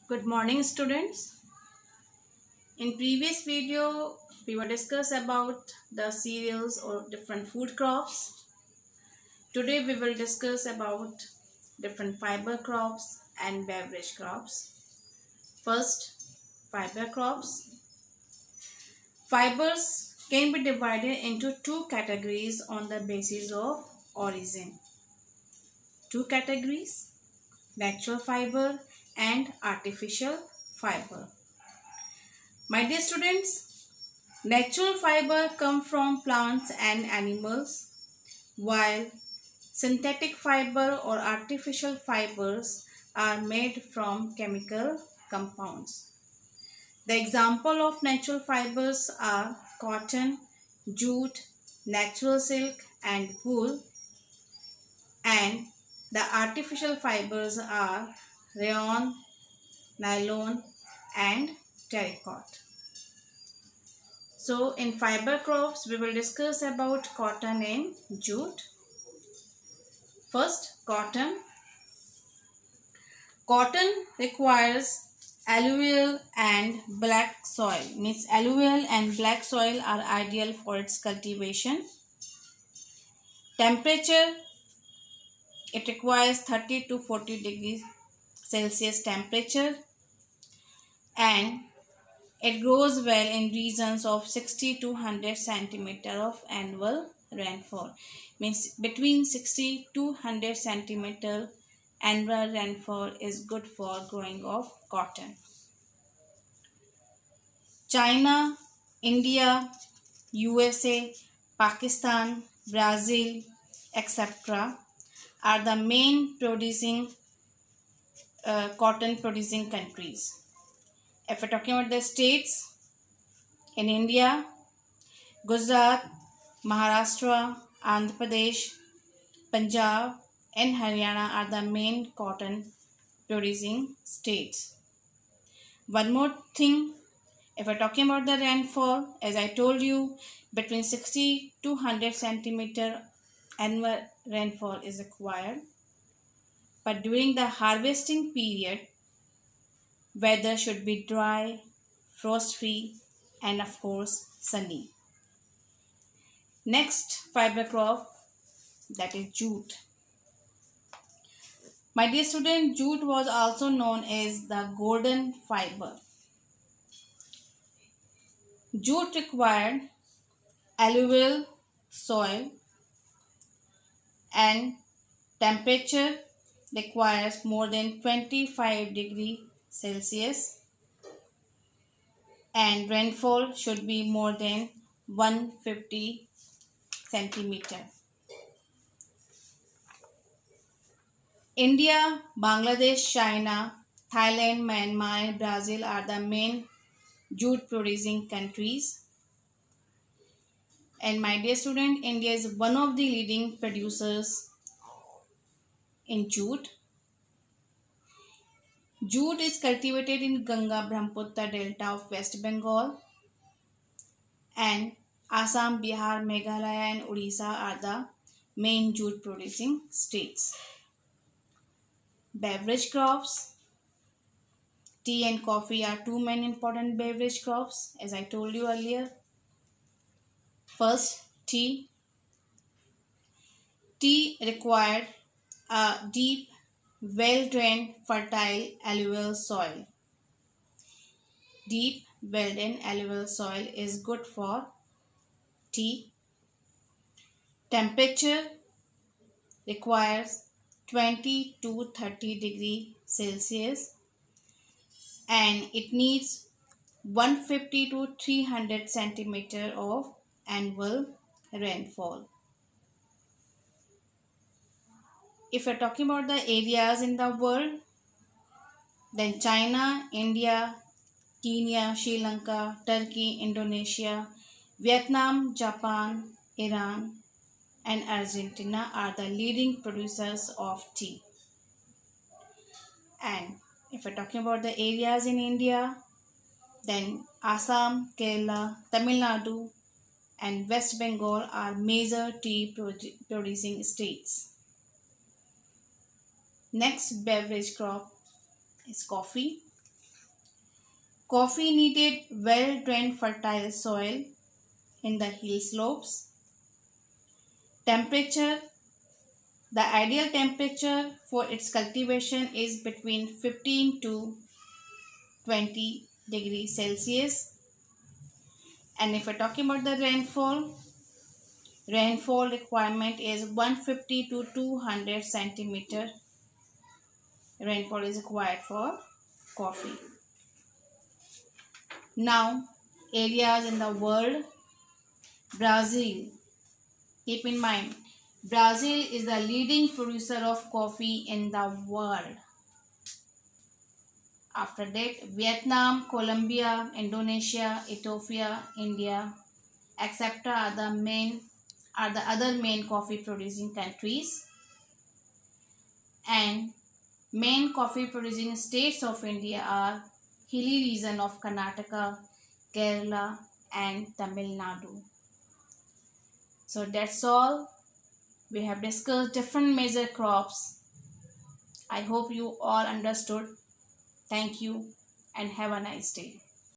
Good morning, students. In previous video, we were discuss about the cereals or different food crops. Today, we will discuss about different fiber crops and beverage crops. First, fiber crops. Fibers can be divided into two categories on the basis of origin. Two categories: natural fiber and artificial fiber. My dear students, natural fiber come from plants and animals, while synthetic fiber or artificial fibers are made from chemical compounds. The example of natural fibers are cotton, jute, natural silk and wool, and the artificial fibers are rayon, nylon and terracotta. So in fiber crops, we will discuss about cotton and jute. First, cotton. Cotton requires alluvial and black soil. Means alluvial and black soil are ideal for its cultivation. Temperature, it requires 30 to 40 degrees Celsius temperature, and it grows well in regions of 60 to 100 centimeter of annual rainfall. Means between 60 to 100 centimeter annual rainfall is good for growing of cotton. China, India, USA, Pakistan, Brazil, etc. are the main cotton producing countries. If we're talking about the states, in India, Gujarat, Maharashtra, Andhra Pradesh, Punjab and Haryana are the main cotton producing states. One more thing, if we're talking about the rainfall, as I told you, between 60 to 100 centimeter annual rainfall is required. But during the harvesting period, weather should be dry, frost-free and of course sunny. Next fiber crop, that is jute. My dear student, jute was also known as the golden fiber. Jute required alluvial soil and temperature requires more than 25 degree Celsius and rainfall should be more than 150 centimeter. India, Bangladesh, China, Thailand, Myanmar and Brazil are the main jute producing countries. And my dear student, India is one of the leading producers in jute. Jute is cultivated in Ganga Brahmaputra Delta of West Bengal, and Assam, Bihar, Meghalaya and Odisha are the main jute producing states. Beverage crops. Tea and coffee are two main important beverage crops, as I told you earlier. First, tea. Tea required a deep, well-drained, fertile alluvial soil. Deep, well-drained alluvial soil is good for tea. Temperature requires 20 to 30 degree Celsius and it needs 150 to 300 centimeter of annual rainfall. If we're talking about the areas in the world, then China, India, Kenya, Sri Lanka, Turkey, Indonesia, Vietnam, Japan, Iran and Argentina are the leading producers of tea. And if we're talking about the areas in India, then Assam, Kerala, Tamil Nadu and West Bengal are major tea producing states. Next beverage crop is coffee. Coffee needed well-drained fertile soil in the hill slopes. Temperature. The ideal temperature for its cultivation is between 15 to 20 degrees Celsius. And if we're talking about the rainfall requirement is 150 to 200 centimeter. Rainfall is required for coffee. Now, areas in the world. Brazil. Keep in mind, Brazil is the leading producer of coffee in the world. After that, Vietnam, Colombia, Indonesia, Ethiopia, India, etc. are the other main coffee producing countries. And main coffee producing states of India are hilly region of Karnataka, Kerala, and Tamil Nadu. So that's all. We have discussed different major crops. I hope you all understood. Thank you and have a nice day.